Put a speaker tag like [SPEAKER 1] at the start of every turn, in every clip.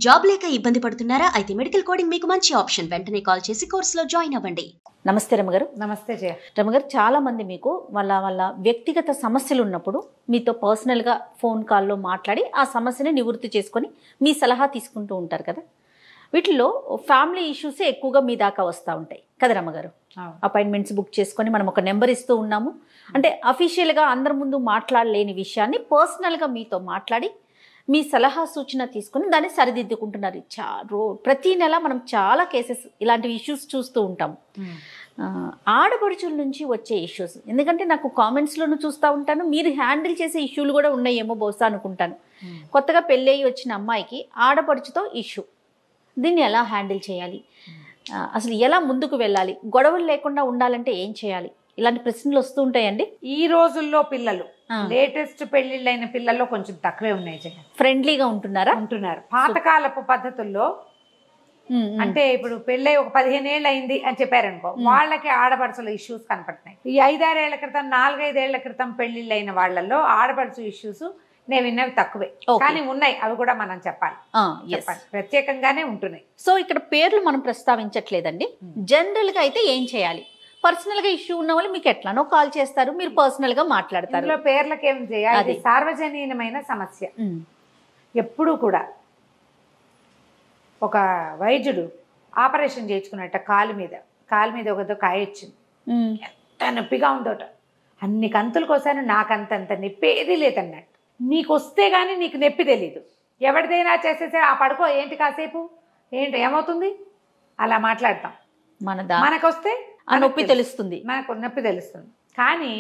[SPEAKER 1] Job లేక ఇబ్బంది పడుతున్నారా? అయితే మెడికల్ కోడింగ్ మీకు మంచి ఆప్షన్. వెంటనే కాల్ చేసి కోర్సులో జాయిన్ అవ్వండి.
[SPEAKER 2] నమస్తే రమగారు.
[SPEAKER 3] నమస్తే జయ.
[SPEAKER 2] రమగారు, చాలా మంది మీకు వాళ్ళ వ్యక్తిగత సమస్యలు ఉన్నప్పుడు మీతో పర్సనల్గా ఫోన్ కాల్లో మాట్లాడి ఆ సమస్యని నివృత్తి చేసుకొని మీ సలహా తీసుకుంటూ ఉంటారు కదా. వీటిలో ఫ్యామిలీ ఇష్యూస్ ఎక్కువగా మీ దాకా వస్తూ ఉంటాయి కదా రమగారు. అపాయింట్మెంట్స్ బుక్ చేసుకొని మనం ఒక నెంబర్ ఇస్తూ ఉన్నాము అంటే అఫీషియల్గా అందరి ముందు మాట్లాడలేని విషయాన్ని పర్సనల్గా మీతో మాట్లాడి మీ సలహా సూచన తీసుకుని దాన్ని సరిదిద్దుకుంటున్నారు. ప్రతి నెల మనం చాలా కేసెస్ ఇలాంటి ఇష్యూస్ చూస్తూ ఉంటాము. ఆడపడుచుల నుంచి వచ్చే ఇష్యూస్, ఎందుకంటే నాకు కామెంట్స్లోనూ చూస్తూ ఉంటాను, మీరు హ్యాండిల్ చేసే ఇష్యూలు కూడా ఉన్నాయేమో బహుశా అనుకుంటాను. కొత్తగా పెళ్ళయి వచ్చిన అమ్మాయికి ఆడపడుచుతో ఇష్యూ, దీన్ని ఎలా హ్యాండిల్ చేయాలి, అసలు ఎలా ముందుకు వెళ్ళాలి, గొడవలు లేకుండా ఉండాలంటే ఏం చేయాలి, ఇలాంటి ప్రశ్నలు వస్తూ ఉంటాయండి.
[SPEAKER 3] ఈ రోజుల్లో పిల్లలు లేటెస్ట్ పెళ్లిళ్ళైన పిల్లల్లో కొంచెం తక్కువే ఉన్నాయి జయ.
[SPEAKER 2] ఫ్రెండ్లీగా ఉంటున్నారు.
[SPEAKER 3] పాతకాలపు పద్ధతుల్లో అంటే ఇప్పుడు పెళ్ళై ఒక 15 ఏళ్ళు అయింది అని చెప్పారనుకో, వాళ్ళకి ఆడపడుచుల ఇష్యూస్ కనపడుతున్నాయి. ఈ 5-6 ఏళ్ల క్రితం 4-5 ఏళ్ల క్రితం పెళ్లిళ్ళైన వాళ్ళల్లో ఆడపడుచు ఇష్యూస్ నేను విన్నవి తక్కువే, కానీ ఉన్నాయి. అవి కూడా మనం చెప్పాలి, ప్రత్యేకంగానే ఉంటున్నాయి.
[SPEAKER 2] సో ఇక్కడ పేర్లు మనం ప్రస్తావించట్లేదండి. జనరల్ గా అయితే ఏం చేయాలి? పర్సనల్ గా ఇష్యూ ఉన్న వాళ్ళు మీకు ఎట్లానో కాల్ చేస్తారు, మీరు పర్సనల్ గా మాట్లాడతారు.
[SPEAKER 3] ఇందులో పేర్లకు ఏం చేయాలి? సార్వజనీయమైన సమస్య. ఎప్పుడు కూడా ఒక వైద్యుడు ఆపరేషన్ చేయించుకున్నట్ట కాలు మీద ఒక కాయ వచ్చింది, ఎంత నొప్పిగా ఉందోట. అన్ని కంతులు కోసాను, నాకంతంత నొప్పి ఏది లేదన్నట్టు. నీకు వస్తే గానీ నీకు నొప్పి తెలీదు, ఎవరిదైనా చేసేసే ఆ పడుకో ఏంటి కాసేపు ఏంటి ఏమవుతుంది అలా మాట్లాడతాం. మనకొస్తే
[SPEAKER 2] ఆ నొప్పి తెలుస్తుంది,
[SPEAKER 3] మనకు నొప్పి తెలుస్తుంది. కానీ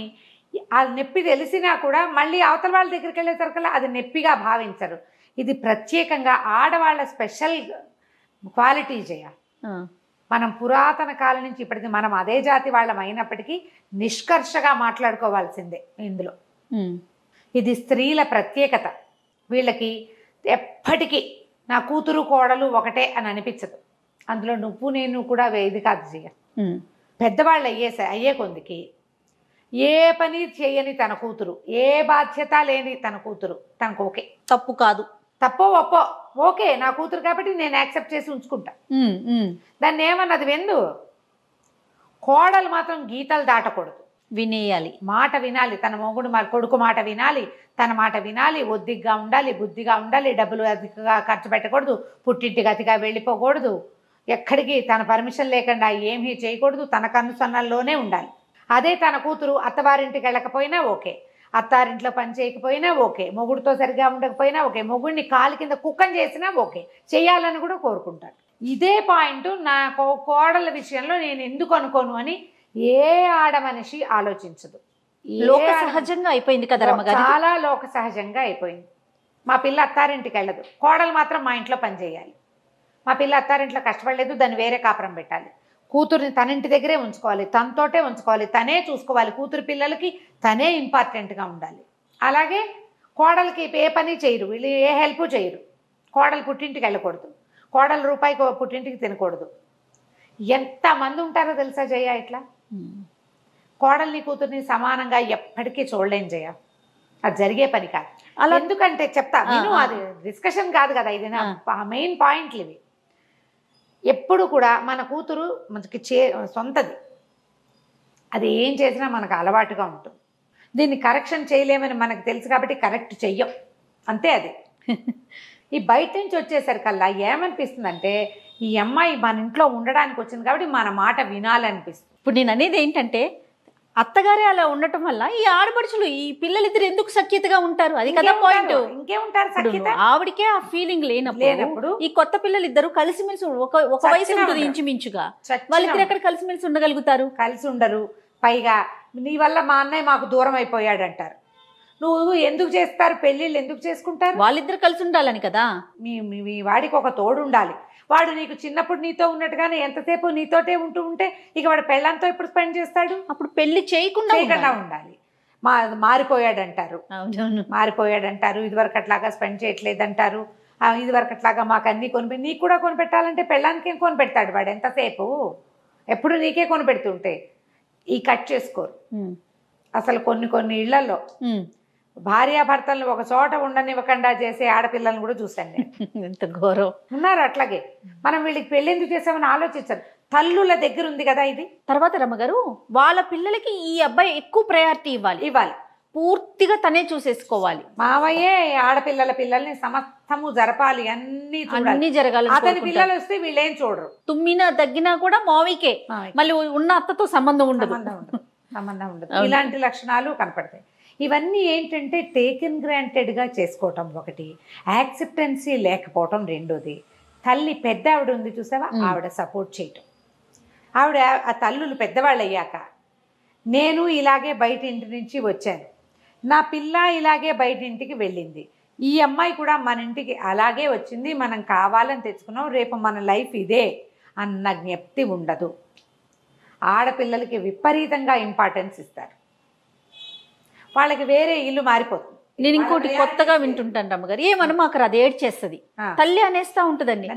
[SPEAKER 3] ఆ నొప్పి తెలిసినా కూడా మళ్ళీ అవతల వాళ్ళ దగ్గరికి వెళ్ళేసరికల్లా అది నొప్పిగా భావించరు. ఇది ప్రత్యేకంగా ఆడవాళ్ళ స్పెషల్ క్వాలిటీ చేయ. మనం పురాతన కాలం నుంచి ఇప్పటికి మనం అదే జాతి వాళ్ళం అయినప్పటికీ నిష్కర్షగా మాట్లాడుకోవాల్సిందే ఇందులో. ఇది స్త్రీల ప్రత్యేకత. వీళ్ళకి ఎప్పటికీ నా కూతురు కోడలు ఒకటే అని అనిపించదు. అందులో నువ్వు నేను కూడా ఇది కాదు చేయ. పెద్దవాళ్ళు అయ్యే కొందికి ఏ పని చేయని తన కూతురు, ఏ బాధ్యత లేని తన కూతురు తనకు ఓకే.
[SPEAKER 2] తప్పు కాదు,
[SPEAKER 3] తప్పో ఒప్పో ఓకే, నా కూతురు కాబట్టి నేను యాక్సెప్ట్ చేసి ఉంచుకుంటా. దాన్ని ఏమన్నది వెందు. కోడలు మాత్రం గీతలు దాటకూడదు, వినేయాలి, మాట వినాలి. తన మొగుడు కొడుకు మాట వినాలి, తన మాట వినాలి, ఒద్దిగ్గా ఉండాలి, బుద్ధిగా ఉండాలి, డబ్బులు అధికంగా ఖర్చు పెట్టకూడదు, పుట్టింటికి అతిగా వెళ్ళిపోకూడదు, ఎక్కడికి తన పర్మిషన్ లేకుండా ఏమీ చేయకూడదు, తన కన్నుసన్నల్లోనే ఉండాలి. అదే తన కూతురు అత్తవారింటికి వెళ్ళకపోయినా ఓకే, అత్తారింట్లో పని చేయకపోయినా ఓకే, మొగుడితో సరిగా ఉండకపోయినా ఓకే, మొగుడిని కాలు కింద కుక్కని చేసినా ఓకే, చేయాలని కూడా కోరుకుంటాడు. ఇదే పాయింట్ నా కోడల విషయంలో నేను ఎందుకు అనుకోను అని ఏ ఆడ మనిషి ఆలోచించదు.
[SPEAKER 2] లోక సహజంగా అయిపోయింది కదా రమ్మగారు,
[SPEAKER 3] చాలా లోక సహజంగా అయిపోయింది. మా పిల్ల అత్తారింటికి వెళ్ళదు, కోడలు మాత్రం మా ఇంట్లో పని చేయాలి. మా పిల్ల అత్తారింట్లో కష్టపడలేదు, దాన్ని వేరే కాపురం పెట్టాలి. కూతుర్ని తన ఇంటి దగ్గరే ఉంచుకోవాలి, తనతోటే ఉంచుకోవాలి, తనే చూసుకోవాలి. కూతురు పిల్లలకి తనే ఇంపార్టెంట్గా ఉండాలి. అలాగే కోడలికి ఏ పని చేయరు, వీళ్ళు ఏ హెల్ప్ చేయరు. కోడలు పుట్టింటికి వెళ్ళకూడదు, కోడలు రూపాయికి పుట్టింటికి తినకూడదు. ఎంతమంది ఉంటారో తెలుసా జయ ఇట్లా. కోడల్ని కూతుర్ని సమానంగా ఎప్పటికీ చూడలేం జయ, అది జరిగే పని కాదు. అలా ఎందుకంటే చెప్తా నేను, అది డిస్కషన్ కాదు కదా, ఇది నా మెయిన్ పాయింట్లు ఇవి. ఎప్పుడు కూడా మన కూతురు మనకి సొంతది, అది ఏం చేసినా మనకు అలవాటుగా ఉంటుంది. దీన్ని కరెక్షన్ చేయలేమని మనకు తెలుసు కాబట్టి కరెక్ట్ చెయ్యం, అంతే. అది ఈ బయట నుంచి వచ్చేసరికల్లా ఏమనిపిస్తుందంటే, ఈ అమ్మాయి మన ఇంట్లో ఉండడానికి వచ్చింది కాబట్టి మన మాట వినాలనిపిస్తుంది.
[SPEAKER 2] ఇప్పుడు నేను అనేది ఏంటంటే, అత్తగారే అలా ఉండటం వల్ల ఈ ఆడపడుచులు ఈ పిల్లలిద్దరు ఎందుకు సఖ్యతగా ఉంటారు? అది కదా పాయింట్.
[SPEAKER 3] ఇంకేముంటారు,
[SPEAKER 2] ఆవిడకే ఆ ఫీలింగ్ లేనప్పుడు ఈ కొత్త పిల్లలు ఇద్దరు కలిసిమెలిసి ఒక వయసు ఉంటుంది ఇంచుమించుగా, వాళ్ళిద్దరు ఎక్కడ కలిసిమెలిసి ఉండగలుగుతారు?
[SPEAKER 3] కలిసి ఉండరు. పైగా నీ వల్ల మా అన్నయ్య మాకు దూరం అయిపోయాడు అంటారు. నువ్వు ఎందుకు చేస్తారు పెళ్ళిళ్ళు, ఎందుకు చేసుకుంటారు?
[SPEAKER 2] వాళ్ళిద్దరు కలిసి ఉండాలని కదా.
[SPEAKER 3] మీ వాడికి ఒక తోడు ఉండాలి. వాడు నీకు చిన్నప్పుడు నీతో ఉన్నట్టుగానే ఎంతసేపు నీతోటే ఉంటే ఇక వాడు పెళ్ళంతో ఎప్పుడు స్పెండ్ చేస్తాడు?
[SPEAKER 2] అప్పుడు పెళ్లి చేయకుండా
[SPEAKER 3] ఉండాలి. మారిపోయాడంటారు, ఇదివరకు అట్లాగా స్పెండ్ చేయట్లేదంటారు, ఇదివరకు అట్లాగా మాకు అన్నీ నీకు కూడా కొనిపెట్టాలంటే పెళ్ళానికి ఏం కొనిపెడతాడు వాడు? ఎంతసేపు ఎప్పుడు నీకే కొనిపెడుతుంటే ఈ కట్ చేసుకోరు. అసలు కొన్ని ఇళ్లలో భార్యాభర్తలను ఒక చోట ఉండనివ్వకుండా చేసే ఆడపిల్లలను కూడా చూశాను నేను.
[SPEAKER 2] ఎంత ఘోరం.
[SPEAKER 3] ఉన్నారు అట్లాగే. మనం వీళ్ళకి పెళ్ళెందుకు చేసామని ఆలోచించారు. తల్లుల దగ్గర ఉంది కదా ఇది.
[SPEAKER 2] తర్వాత రమ్మగారు వాళ్ళ పిల్లలకి ఈ అబ్బాయి ఎక్కువ ప్రయారిటీ ఇవ్వాలి, పూర్తిగా తనే చూసేసుకోవాలి.
[SPEAKER 3] మావయ్యే ఆడపిల్లల పిల్లల్ని సమస్తము జరపాలి, అన్ని
[SPEAKER 2] జరగాలి.
[SPEAKER 3] అతని పిల్లలు వస్తే వీళ్ళేం చూడరు.
[SPEAKER 2] తుమ్మినా తగ్గినా కూడా మావికే, మళ్ళీ ఉన్న అత్తతో సంబంధం ఉండదు.
[SPEAKER 3] ఇలాంటి లక్షణాలు కనపడతాయి. ఇవన్నీ ఏంటంటే టేకెన్ గ్రాంటెడ్గా చేసుకోవటం ఒకటి, యాక్సెప్టెన్సీ లేకపోవటం రెండోది. తల్లి పెద్ద ఆవిడ ఉంది చూసావా, ఆవిడ సపోర్ట్ చేయటం. ఆవిడ ఆ తల్లులు పెద్దవాళ్ళు అయ్యాక నేను ఇలాగే బయట ఇంటి నుంచి వచ్చాను, నా పిల్ల ఇలాగే బయట ఇంటికి వెళ్ళింది, ఈ అమ్మాయి కూడా మన ఇంటికి అలాగే వచ్చింది, మనం కావాలని తెచ్చుకున్నాం, రేపు మన లైఫ్ ఇదే అన్న జ్ఞప్తి ఉండదు. ఆడపిల్లలకి విపరీతంగా ఇంపార్టెన్స్ ఇస్తారు. వాళ్ళకి వేరే ఇల్లు మారిపోతుంది.
[SPEAKER 2] నేను ఇంకోటి కొత్తగా వింటుంటాను రమ్మగారు, ఏమన్నా మాకు అది ఏడ్ చేస్తుంది, తల్లి అనేస్తా ఉంటదండి,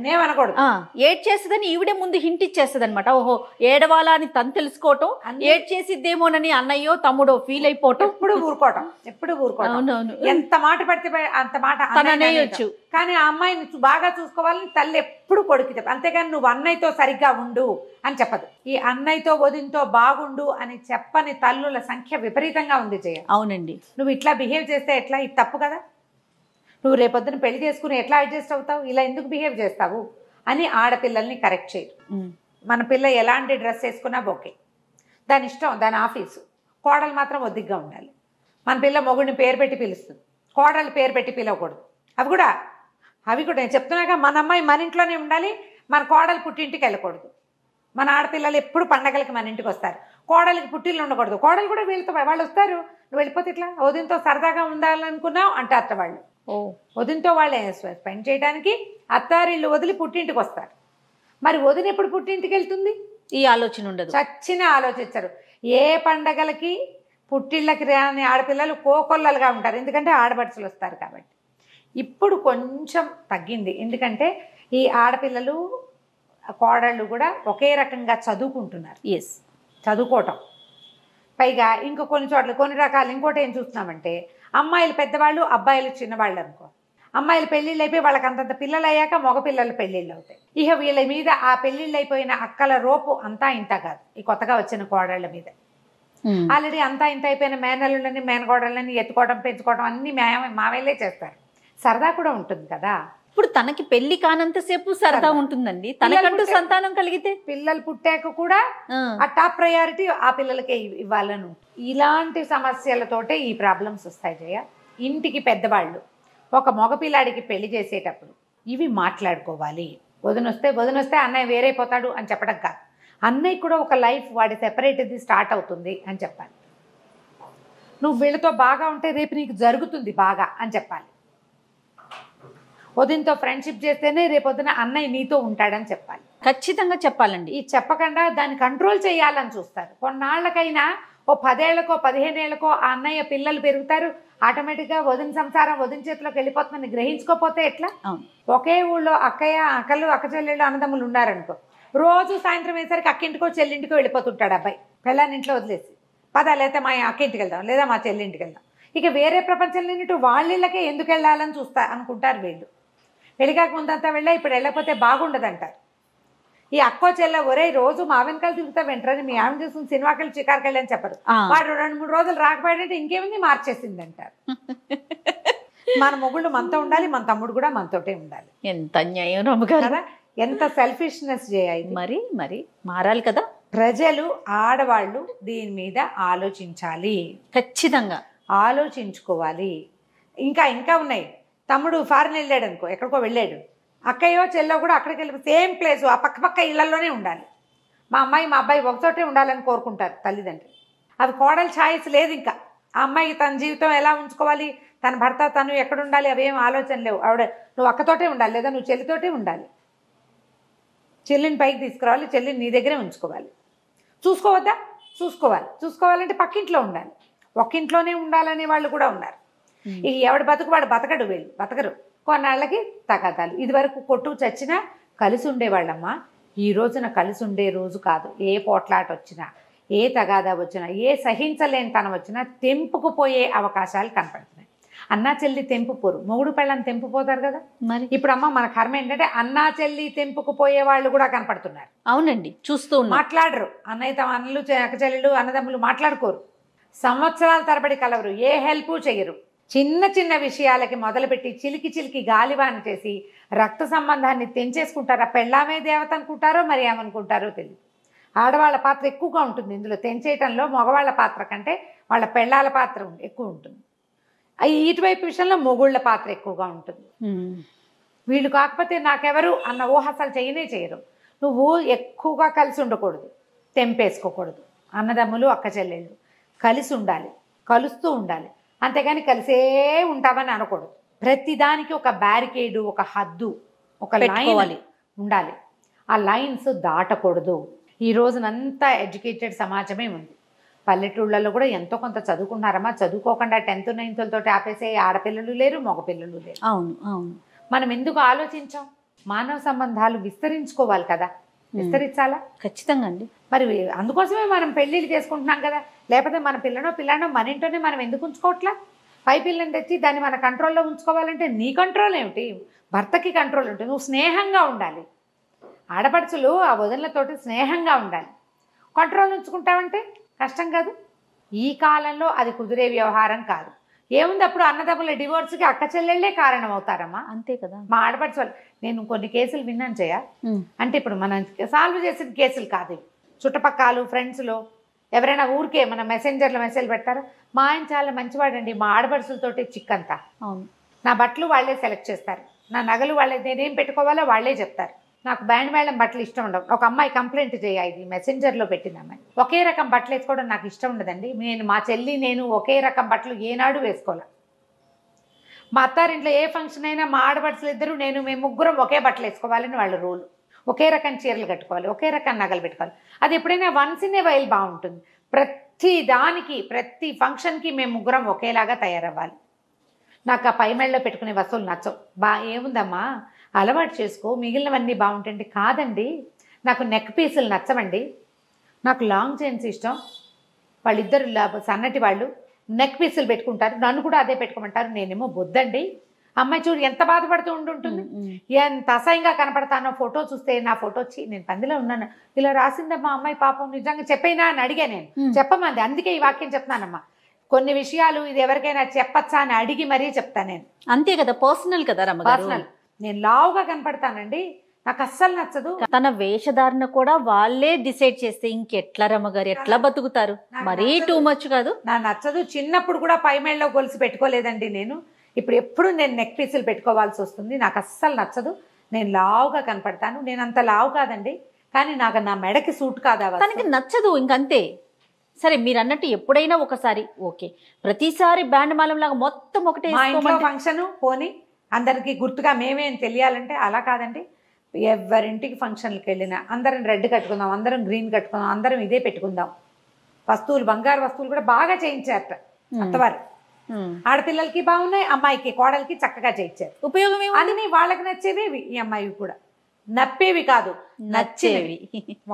[SPEAKER 2] ఏడ్ చేస్తుందని ఈవిడే ముందు హింట్ ఇచ్చేస్తుంది అనమాట. ఓహో ఏడవాలా అని తను తెలుసుకోవటం, ఏడ్ చేసిద్దేమోనని అన్నయ్యో తమ్ముడో ఫీల్ అయిపోవటం,
[SPEAKER 3] ఎప్పుడు ఊరుకోవటం. అవునవును, ఎంత మాట పడితే అంత మాట
[SPEAKER 2] అనేయొచ్చు.
[SPEAKER 3] కానీ ఆ అమ్మాయిని బాగా చూసుకోవాలని తల్లి ఎప్పుడు కొడుకు చెప్ప, అంతేగాని నువ్వు అన్నయ్యతో సరిగ్గా ఉండు అని చెప్పదు. ఈ అన్నయ్యతో వదినతో బాగుండు అని చెప్పని తల్లుల సంఖ్య విపరీతంగా ఉంది జయ.
[SPEAKER 2] అవునండి.
[SPEAKER 3] నువ్వు ఇట్లా బిహేవ్ చేస్తే ఎట్లా, ఇది తప్పు కదా, నువ్వు రేపొద్దున పెళ్లి చేసుకుని ఎట్లా అడ్జస్ట్ అవుతావు, ఇలా ఎందుకు బిహేవ్ చేస్తావు అని ఆడపిల్లల్ని కరెక్ట్ చేయరు. మన పిల్ల ఎలాంటి డ్రెస్ వేసుకున్నా ఓకే, దాని ఇష్టం, దాని ఆఫీసు. కోడలు మాత్రం ఒద్దిగ్గా ఉండాలి. మన పిల్ల మొగుడిని పేరు పెట్టి పిలుస్తుంది, కోడలు పేరు పెట్టి పిలవకూడదు. అవి కూడా నేను చెప్తున్నాక, మన అమ్మాయి మన ఇంట్లోనే ఉండాలి, మన కోడలు పుట్టింటికి వెళ్ళకూడదు. మన ఆడపిల్లలు ఎప్పుడు పండగలకి మన ఇంటికి వస్తారు, కోడలికి పుట్టిల్లు ఉండకూడదు. కోడలు కూడా వీళ్ళతో వాళ్ళు వస్తారు, నువ్వు వెళ్ళిపోతే ఇట్లా వదినతో సరదాగా ఉండాలనుకున్నావు అంటారట వాళ్ళు. వదినతో వాళ్ళే స్పెండ్ చేయడానికి అత్తారిల్లు వదిలి పుట్టింటికి వస్తారు. మరి వదిన ఎప్పుడు పుట్టింటికి వెళ్తుంది,
[SPEAKER 2] ఈ ఆలోచన ఉండదు.
[SPEAKER 3] చచ్చిన ఆలోచించరు. ఏ పండగలకి పుట్టిళ్ళకి రాని ఆడపిల్లలు కోకొల్లలుగా ఉంటారు, ఎందుకంటే ఆడపడుచులు వస్తారు కాబట్టి. ఇప్పుడు కొంచెం తగ్గింది, ఎందుకంటే ఈ ఆడపిల్లలు కోడళ్ళు కూడా ఒకే రకంగా చదువుకుంటున్నారు. చదువుకోవటం పైగా ఇంకో కొన్ని చోట్ల కొన్ని రకాలు. ఇంకోటి ఏం చూస్తున్నామంటే, అమ్మాయిలు పెద్దవాళ్ళు, అబ్బాయిలు చిన్నవాళ్ళు అనుకో. అమ్మాయిలు పెళ్ళిళ్ళు అయిపోయి వాళ్ళకి అంతంత పిల్లలు అయ్యాక మగ పిల్లలు పెళ్ళిళ్ళు అవుతాయి. ఇక వీళ్ళ మీద ఆ పెళ్ళిళ్ళు అయిపోయిన అక్కల రోపు అంతా ఇంత కాదు, ఈ కొత్తగా వచ్చిన కోడళ్ళ మీద. ఆల్రెడీ అంతా ఇంత అయిపోయిన మేనల్లులని మేనకోడళ్ళని ఎత్తుకోవడం పెంచుకోవడం అన్ని మావేలే చేస్తారు. సరదా కూడా ఉంటుంది కదా.
[SPEAKER 2] ఇప్పుడు తనకి పెళ్లి కానంతసేపు సరదా ఉంటుందండి, తనకంటూ సంతానం కలిగితే.
[SPEAKER 3] పిల్లలు పుట్టాక కూడా ఆ టాప్ ప్రయారిటీ ఆ పిల్లలకే ఇవ్వాలను. ఇలాంటి సమస్యలతోటే ఈ ప్రాబ్లమ్స్ వస్తాయి జయ. ఇంటికి పెద్దవాళ్ళు ఒక మగపిల్లాడికి పెళ్లి చేసేటప్పుడు ఇవి మాట్లాడుకోవాలి. వదినొస్తే అన్నయ్య వేరైపోతాడు అని చెప్పడం కాదు, అన్నయ్య కూడా ఒక లైఫ్ వాడి సెపరేట్ది స్టార్ట్ అవుతుంది అని చెప్పాలి. నువ్వు వీళ్ళతో బాగా ఉంటే రేపు నీకు జరుగుతుంది బాగా అని చెప్పాలి. వదినతో ఫ్రెండ్షిప్ చేస్తేనే రేపొద్దున అన్నయ్య నీతో ఉంటాడని చెప్పాలి.
[SPEAKER 2] ఖచ్చితంగా చెప్పాలండి.
[SPEAKER 3] ఈ చెప్పకుండా దాన్ని కంట్రోల్ చేయాలని చూస్తారు. కొన్నాళ్ళకైనా ఓ 10 ఏళ్లకో 15 ఏళ్లకో ఆ అన్నయ్య పిల్లలు పెరుగుతారు, ఆటోమేటిక్గా వదిన సంసారం వదిన చేతిలోకి వెళ్ళిపోతుందని గ్రహించుకోపోతే ఎట్లా? ఒకే ఊళ్ళో అక్కలు అక్క చెల్లెళ్ళు అన్నదమ్ములు ఉన్నారనుకో, రోజు సాయంత్రం వేసరికి అక్కింటికో చెల్లింటికో వెళ్ళిపోతుంటాడు అబ్బాయి, పెళ్ళాన్ని ఇంట్లో వదిలేసి. లేదా మా అక్కింటికి వెళ్దాం, లేదా మా చెల్లింటికి వెళ్దాం. ఇక వేరే ప్రపంచంలో నింటూ వాళ్ళకి ఎందుకు వెళ్ళాలని అనుకుంటారు వీళ్ళు. పెళ్ళికాక ముందంతా వెళ్ళా, ఇప్పుడు వెళ్ళకపోతే బాగుండదంటారు. ఈ అక్కో చెల్ల ఒరే రోజు మా వెనకాల తిరుగుతా వెంటనే మీ ఆమె చూసుకుని సినిమాకి వెళ్ళి చికారుకి వెళ్ళి అని చెప్పరు. వాడు 2-3 రోజులు రాకపోయాడంటే ఇంకేముంది మార్చేసింది అంటారు. మన మొగుళ్ళు మనతో ఉండాలి, మన తమ్ముడు కూడా మనతోటే ఉండాలి.
[SPEAKER 2] ఎంత అన్యాయం కదా,
[SPEAKER 3] ఎంత సెల్ఫిష్నెస్ చేయాలి.
[SPEAKER 2] మరి మారాలి కదా.
[SPEAKER 3] ప్రజలు ఆడవాళ్ళు దీని మీద ఆలోచించాలి,
[SPEAKER 2] ఖచ్చితంగా
[SPEAKER 3] ఆలోచించుకోవాలి. ఇంకా ఉన్నాయి. తమ్ముడు ఫారెన్ వెళ్ళాడు అనుకో, ఎక్కడికో వెళ్ళాడు, అక్కయ్యో చెల్లో కూడా అక్కడికి వెళ్ళి సేమ్ ప్లేసు ఆ పక్క ఇళ్లలోనే ఉండాలి. మా అమ్మాయి మా అబ్బాయి ఒకచోటే ఉండాలని కోరుకుంటారు తల్లిదండ్రులు. అది కోడలు ఛాయిస్ లేదు. ఇంకా ఆ అమ్మాయికి తన జీవితం ఎలా ఉంచుకోవాలి, తన భర్త తను ఎక్కడ ఉండాలి, అవేం ఆలోచన లేవు. ఆవిడ నువ్వు అక్కతోటే ఉండాలి, లేదా నువ్వు చెల్లితోటే ఉండాలి. చెల్లిని పైకి తీసుకురావాలి, చెల్లిని నీ దగ్గరే ఉంచుకోవాలి. చూసుకోవద్దా? చూసుకోవాలంటే పక్కింట్లో ఉండాలి. ఒక్కింట్లోనే ఉండాలనే వాళ్ళు కూడా ఉన్నారు. ఇక ఎవడు బతుకు వాడు బతకడు, వీళ్ళు బతకరు. కొన్నాళ్ళకి తగాదాలు. ఇదివరకు కొట్టు చచ్చినా కలిసి ఉండేవాళ్ళమ్మా. ఈ రోజున కలిసి ఉండే రోజు కాదు. ఏ పోట్లాట వచ్చినా, ఏ తగాదా వచ్చినా, ఏ సహించలేని తనం వచ్చినా తెంపుకుపోయే అవకాశాలు కనపడుతున్నాయి. అన్నా చెల్లి తెంపుపోరు, మొగుడు పెళ్ళని తెంపుపోతారు కదా.
[SPEAKER 2] మరి
[SPEAKER 3] ఇప్పుడు అమ్మ మన కర్మ ఏంటంటే అన్నా చెల్లి తెంపుకు పోయే వాళ్ళు కూడా కనపడుతున్నారు.
[SPEAKER 2] అవునండి, చూస్తూ ఉన్నా.
[SPEAKER 3] మాట్లాడరు, అన్నయ్య తమ అన్నలు చెల్లెళ్ళు అన్నదమ్ములు మాట్లాడుకోరు, సంవత్సరాల తరబడి కలవరు, ఏ హెల్ప్ చేయరు. చిన్న చిన్న విషయాలకి మొదలుపెట్టి చిలికి చిలికి గాలివాన చేసి రక్త సంబంధాన్ని తెంచేసుకుంటారు. ఆ పెళ్ళామే దేవత అనుకుంటారో మరి ఏమనుకుంటారో తెలియదు. ఆడవాళ్ళ పాత్ర ఎక్కువగా ఉంటుంది ఇందులో, తెంచేయటంలో మగవాళ్ళ పాత్ర కంటే వాళ్ళ పెళ్ళాల పాత్ర ఎక్కువ ఉంటుంది. ఇటువైపు విషయంలో మొగుళ్ళ పాత్ర ఎక్కువగా ఉంటుంది. వీళ్ళు కాకపోతే నాకెవరు అన్న ఊహ అసలు చేయరు. నువ్వు ఎక్కువగా కలిసి ఉండకూడదు, తెంపేసుకోకూడదు. అన్నదమ్ములు అక్క చెల్లెళ్ళు కలిసి ఉండాలి, కలుస్తూ ఉండాలి, అంతేగాని కలిసే ఉంటామని అనకూడదు. ప్రతిదానికి ఒక బ్యారికేడు, ఒక హద్దు, ఒక లైన్ ఉండాలి. ఆ లైన్స్ దాటకూడదు. ఈ రోజునంతా ఎడ్యుకేటెడ్ సమాజమే ఉంది. పల్లెటూళ్ళలో కూడా ఎంతో కొంత చదువుకున్నారమ్మా. చదువుకోకుండా 10th 9th తోటి ఆపేసే ఆడపిల్లలు లేరు, మగపిల్లలు లేరు.
[SPEAKER 2] అవును అవును.
[SPEAKER 3] మనం ఎందుకు ఆలోచించాం? మానవ సంబంధాలు విస్తరించుకోవాలి కదా, విస్తరించాలా?
[SPEAKER 2] ఖచ్చితంగా అండి.
[SPEAKER 3] మరి అందుకోసమే మనం పెళ్ళిళ్ళు చేసుకుంటున్నాం కదా. లేకపోతే మన పిల్లనో మన ఇంట్లోనే మనం ఎందుకు ఉంచుకోవట్లా? పై పిల్లని తెచ్చి దాన్ని మన కంట్రోల్లో ఉంచుకోవాలంటే నీ కంట్రోల్ ఏమిటి? భర్తకి కంట్రోల్ ఉంటుంది. నువ్వు స్నేహంగా ఉండాలి. ఆడపడుచులు ఆ వదినలతోటి స్నేహంగా ఉండాలి. కంట్రోల్ ఉంచుకుంటామంటే కష్టం కాదు. ఈ కాలంలో అది కుదిరే వ్యవహారం కాదు. ఏముంది, అప్పుడు అన్నదమ్ముల డివోర్స్కి అక్క చెల్లెళ్ళే కారణం అవుతారమ్మా.
[SPEAKER 2] అంతే కదా.
[SPEAKER 3] మా ఆడపడుచు వాళ్ళు, నేను కొన్ని కేసులు విన్నాను చేయ. అంటే ఇప్పుడు మనం సాల్వ్ చేసిన కేసులు కాదు ఇవి. చుట్టుపక్కల ఫ్రెండ్స్లో ఎవరైనా ఊరికే మన మెసెంజర్లో మెసేజ్ పెడతారు, మా ఆయన చాలా మంచివాడండి, మా ఆడపడుచులతోటి చిక్కంతా.
[SPEAKER 2] అవును.
[SPEAKER 3] నా బట్టలు వాళ్ళే సెలెక్ట్ చేస్తారు, నా నగలు వాళ్ళే, నేనేం పెట్టుకోవాలో వాళ్ళే చెప్తారు. నాకు బ్యాండ్ మేళం బట్టలు ఇష్టం ఉండవు. ఒక అమ్మాయి కంప్లైంట్ ఇది మెసెంజర్లో పెట్టింది అమ్మాయి. ఒకే రకం బట్టలు వేసుకోవడం నాకు ఇష్టం ఉండదండి. మా చెల్లి నేను ఒకే రకం బట్టలు ఏనాడు వేసుకోవాలి. మా అత్తారింట్లో ఏ ఫంక్షన్ అయినా మా ఆడపడుచులు ఇద్దరు మేము ముగ్గురం ఒకే బట్టలు వేసుకోవాలని వాళ్ళ రూల్. ఒకే రకం చీరలు కట్టుకోవాలి, ఒకే రకం నగలు పెట్టుకోవాలి. అది ఎప్పుడైనా వన్స్ ఇన్ ఏ వైల్ బాగుంటుంది. ప్రతి దానికి, ప్రతి ఫంక్షన్కి మేము ముగ్గురం ఒకేలాగా తయారవ్వాలి. నాకు ఆ పై మెళ్ళలో పెట్టుకునే వస్తువులు నచ్చవు. ఏముందమ్మా, అలవాటు చేసుకో, మిగిలినవన్నీ బాగుంటాయండి. కాదండి, నాకు నెక్ పీసులు నచ్చవండి, నాకు లాంగ్ చైన్స్ ఇష్టం. వాళ్ళిద్దరు సన్నటి వాళ్ళు నెక్ పీసులు పెట్టుకుంటారు, నన్ను కూడా అదే పెట్టుకోమంటారు. నేనేమో బొద్దండి. అమ్మాయి చూడు ఎంత బాధపడుతూ ఉంటుంది, ఎంత అసహ్యంగా కనపడతానో. ఫోటో చూస్తే నా ఫోటో వచ్చి నేను పందిలో ఉన్నాను, ఇలా రాసిందమ్మా అమ్మాయి పాపం, నిజంగా చెప్పైనా అని అడిగా. నేను చెప్పమంది, అందుకే ఈ వాక్యం చెప్తున్నానమ్మా. కొన్ని విషయాలు ఇది ఎవరికైనా చెప్పచ్చా అని అడిగి మరీ చెప్తాను నేను.
[SPEAKER 2] అంతే కదా, పర్సనల్ కదా రమ్మగారు.
[SPEAKER 3] పర్సనల్. నేను లావుగా కనపడతానండి, నాకు అస్సలు నచ్చదు.
[SPEAKER 2] తన వేషధారణ కూడా వాళ్ళే డిసైడ్ చేస్తే ఇంకెట్లా రమ్మగారు, ఎట్లా బతుకుతారు? మరీ టూ మచ్ కాదు.
[SPEAKER 3] నాకు నచ్చదు. చిన్నప్పుడు కూడా పై మేళ్ళలో గొలుసు పెట్టుకోలేదండి నేను. ఇప్పుడు ఎప్పుడు నేను నెక్ పీసులు పెట్టుకోవాల్సి వస్తుంది. నాకు అస్సలు నచ్చదు. నేను లావుగా కనపడతాను. నేను అంత లావు కాదండి, కానీ నాకు నా మెడకి సూట్ కాదా,
[SPEAKER 2] తనకి నచ్చదు ఇంకంతే. సరే, మీరు అన్నట్టు ఎప్పుడైనా ఒకసారి ఓకే, ప్రతిసారి బ్యాండ్ మాలం లాగా మొత్తం ఒకటే
[SPEAKER 3] ఫంక్షన్ పోని అందరికి గుర్తుగా మేమేం తెలియాలంటే అలా కాదండి. ఎవరింటికి ఫంక్షన్లకు వెళ్ళినా అందరం రెడ్ కట్టుకుందాం, అందరం గ్రీన్ కట్టుకుందాం, అందరం ఇదే పెట్టుకుందాం. వస్తువులు, బంగారు వస్తువులు కూడా బాగా చేయించారట అత్తవారు. ఆడపిల్లలకి బాగున్నాయి, అమ్మాయికి కోడలికి చక్కగా చేయించారు.
[SPEAKER 2] ఉపయోగం
[SPEAKER 3] అన్ని వాళ్ళకి నచ్చేవి, ఈ అమ్మాయివి కూడా నప్పేవి కాదు, నచ్చేవి,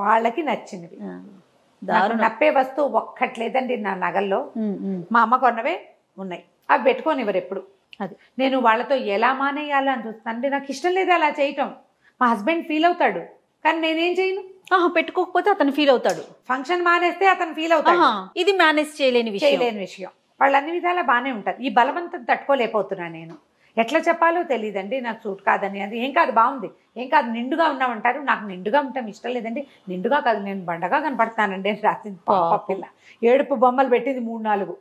[SPEAKER 3] వాళ్ళకి నచ్చినవి. నప్పే వస్తువు ఒక్కట్లేదండి నా నగల్లో. మా అమ్మ కొన్నవే ఉన్నాయి, అవి పెట్టుకోనివ్వరు ఎప్పుడు. అది నేను వాళ్ళతో ఎలా మానేయాలో అని చూస్తానండి. నాకు ఇష్టం లేదు అలా చేయటం. మా హస్బెండ్ ఫీల్ అవుతాడు, కానీ నేనేం చేయను.
[SPEAKER 2] పెట్టుకోకపోతే అతను ఫీల్ అవుతాడు.
[SPEAKER 3] ఫంక్షన్ మానేస్తే అతను ఫీల్ అవుతాడు.
[SPEAKER 2] ఇది మేనేజ్ చేయలేని
[SPEAKER 3] విషయం. వాళ్ళు అన్ని విధాలా బాగానే ఉంటారు. ఈ బలవంతం తట్టుకోలేకపోతున్నా నేను. ఎట్లా చెప్పాలో తెలియదండి. నాకు సూట్ కాదని. అది ఏం కాదు, బాగుంది, ఏం కాదు, నిండుగా ఉన్నామంటారు. నాకు నిండుగా ఉంటాం ఇష్టం లేదండి. నిండుగా కాదు, నేను బండగా కనపడతానండి అని రాసింది పిల్ల. ఏడుపు బొమ్మలు పెట్టింది 3-4.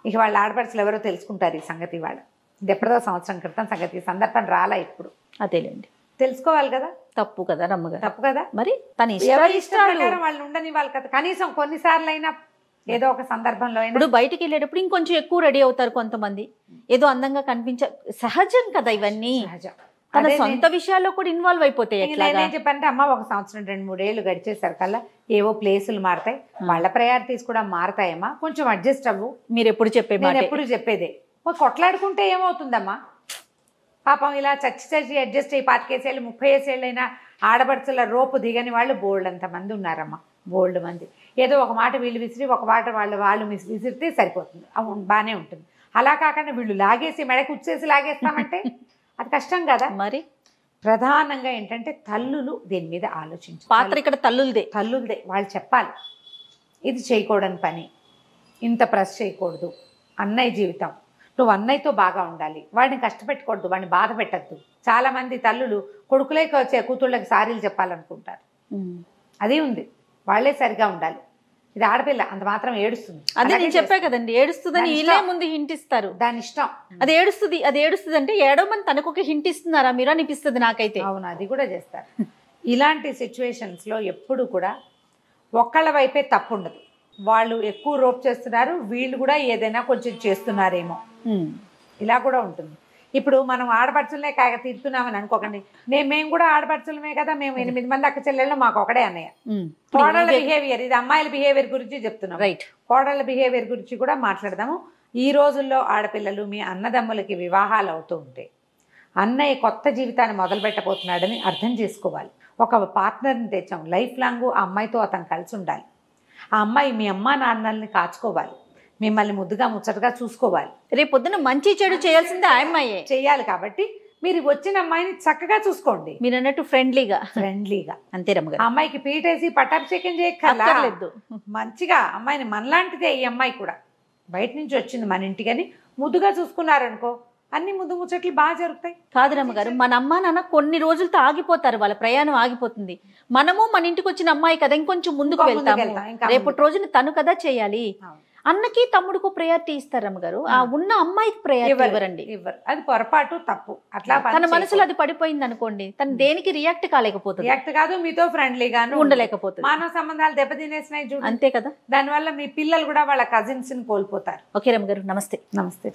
[SPEAKER 3] ఇక వాళ్ళ ఆడపడుచులు ఎవరో తెలుసుకుంటారు ఈ సంగతి. వాళ్ళు ఇది ఎప్పుడో సంవత్సరం క్రితం సంగతి, సందర్భం రాలా ఇప్పుడు.
[SPEAKER 2] అదేలేండి,
[SPEAKER 3] తెలుసుకోవాలి కదా.
[SPEAKER 2] తప్పు కదా రమ్మగారు,
[SPEAKER 3] తప్పు కదా.
[SPEAKER 2] మరి తన
[SPEAKER 3] ఇష్టం ప్రకారం వాళ్ళు ఉండని వాళ్ళు కదా. కనీసం కొన్నిసార్లు అయినా ఏదో ఒక సందర్భంలో అయినా.
[SPEAKER 2] ఇప్పుడు బయటికి వెళ్ళేటప్పుడు ఇంకొంచెం ఎక్కువ రెడీ అవుతారు కొంతమంది, ఏదో అందంగా సహజం కదా ఇవన్నీ. తన సొంత విషయాల్లో కూడా ఇన్వాల్వ్ అయిపోతాయి.
[SPEAKER 3] నేనేం చెప్పంటే, అమ్మ ఒక సంవత్సరం 2-3 ఏళ్ళు గడిచేసరికల్లా ఏవో ప్లేసులు మారుతాయి, వాళ్ళ ప్రయారిటీస్ కూడా మారుతాయమ్మా, కొంచెం అడ్జస్ట్ అవ్వు.
[SPEAKER 2] మీరు ఎప్పుడు
[SPEAKER 3] ఎప్పుడు చెప్పేదే. కొట్లాడుకుంటే ఏమవుతుందమ్మా, పాపం ఇలా చచ్చి అడ్జస్ట్ అయ్యి 25 ఏళ్ళు 30 ఏళ్ళైనా ఆడపడుచుల రోపు దిగని వాళ్ళు బోల్డ్ అంతమంది ఉన్నారమ్మా, బోల్డ్ మంది. ఏదో ఒక మాట వీళ్ళు విసిరి, ఒక మాట వాళ్ళు విసిరితే సరిపోతుంది, బాగానే ఉంటుంది. అలా కాకుండా వీళ్ళు లాగేసి మెడకు ఉచ్చేసి లాగేస్తామంటే అది కష్టం కదా.
[SPEAKER 2] మరి
[SPEAKER 3] ప్రధానంగా ఏంటంటే తల్లులు దీని మీద ఆలోచించాలి.
[SPEAKER 2] పాత్ర ఇక్కడ తల్లులదే.
[SPEAKER 3] వాళ్ళు చెప్పాలి ఇది చేయకూడని పని, ఇంత ప్రెస్ చేయకూడదు, అన్నయ్య జీవితం, నువ్వు అన్నయ్యతో బాగా ఉండాలి, వాడిని కష్టపెట్టకూడదు, వాడిని బాధ పెట్టద్దు. చాలా మంది తల్లులు కొడుకులేకి వచ్చే కూతుళ్ళకి సారీలు చెప్పాలనుకుంటారు. అది ఉంది, వాళ్ళే సరిగా ఉండాలి. ఇది ఆడపిల్ల అంత మాత్రం ఏడుస్తుంది.
[SPEAKER 2] అదే నేను చెప్పా కదండి, ఏడుస్తుందని వీళ్ళే ముందు హింట్ ఇస్తారు.
[SPEAKER 3] దాని ఇష్టం.
[SPEAKER 2] అది ఏడుస్తుంది అంటే ఏడవమని తనకు ఒక హింట్ ఇస్తున్నారా మీరు అనిపిస్తుంది నాకైతే.
[SPEAKER 3] అవును, అది కూడా చేస్తారు. ఇలాంటి సిచ్యువేషన్స్ లో ఎప్పుడు కూడా ఒక్కళ్ళ వైపే తప్పు ఉండదు. వాళ్ళు ఎక్కువ రోప్ చేస్తున్నారు, వీళ్ళు కూడా ఏదైనా కొంచెం చేస్తున్నారేమో, ఇలా కూడా ఉంటుంది. ఇప్పుడు మనం ఆడపడుచులనే కాక తీరుతున్నామని అనుకోకండి. మేము కూడా ఆడపడుచులమే కదా, మేము 8 మంది అక్క చెల్లెళ్ళు, మాకు ఒకడే అన్నయ్య. కోడళ్ళ బిహేవియర్, ఇది అమ్మాయిల బిహేవియర్ గురించి చెప్తున్నాం.
[SPEAKER 2] రైట్.
[SPEAKER 3] కోడళ్ళ బిహేవియర్ గురించి కూడా మాట్లాడదాము. ఈ రోజుల్లో ఆడపిల్లలు మీ అన్నదమ్ములకి వివాహాలు అవుతూ ఉంటే అన్నయ్య కొత్త జీవితాన్ని మొదలు పెట్టబోతున్నాడని అర్థం చేసుకోవాలి. ఒక పార్ట్నర్ని తెచ్చాం, లైఫ్ లాంగ్ ఆ అమ్మాయితో అతను కలిసి ఉండాలి. ఆ అమ్మాయి మీ అమ్మా నాన్నల్ని కాచుకోవాలి, మిమ్మల్ని ముద్దుగా ముచ్చటగా చూసుకోవాలి.
[SPEAKER 2] రేపు పొద్దున మంచి చెడు చేయాల్సిందే ఆ అమ్మాయే
[SPEAKER 3] చేయాలి. కాబట్టి మీరు వచ్చిన అమ్మాయిని చక్కగా చూసుకోండి,
[SPEAKER 2] మీరు అన్నట్టు ఫ్రెండ్లీగా. అంతే రమ్మగారు.
[SPEAKER 3] అమ్మాయికి పీటేసి పట్టాభిషేకం చేయక్కర్లేదు. మంచిగా అమ్మాయిని మనలాంటిదే ఈ అమ్మాయి కూడా, బయట నుంచి వచ్చింది మన ఇంటికని ముద్దుగా చూసుకున్నారనుకో, అన్ని ముద్దు ముచ్చట్లు బాగా జరుగుతాయి.
[SPEAKER 2] కాదు రమ్మగారు, మన అమ్మ నాన్న కొన్ని రోజులతో ఆగిపోతారు, వాళ్ళ ప్రయాణం ఆగిపోతుంది. మనము మన ఇంటికి వచ్చిన అమ్మాయి కదా, ఇంకొంచెం ముందుకు వెళ్తాము. రేపటి రోజున తను కదా చేయాలి. అన్నకి తమ్ముడుకు ప్రయారిటీ ఇస్తారు రమ్మగారు, ఆ ఉన్న అమ్మాయికి ప్రయారిటీ ఇవ్వరండి.
[SPEAKER 3] అది పొరపాటు, తప్పు. అట్లా
[SPEAKER 2] తన మనసులో అది పడిపోయింది అనుకోండి, తను దేనికి రియాక్ట్ కాలేకపోతుంది.
[SPEAKER 3] రియాక్ట్ కాదు, మీతో ఫ్రెండ్లీగాను
[SPEAKER 2] ఉండలేకపోతుంది.
[SPEAKER 3] మానవ సంబంధాలు దెబ్బతినేసినాయి చూడు.
[SPEAKER 2] అంతే కదా.
[SPEAKER 3] దానివల్ల మీ పిల్లలు కూడా వాళ్ళ కజిన్స్ ని కోల్పోతారు.
[SPEAKER 2] ఓకే రమ్మగారు, నమస్తే.
[SPEAKER 3] నమస్తే.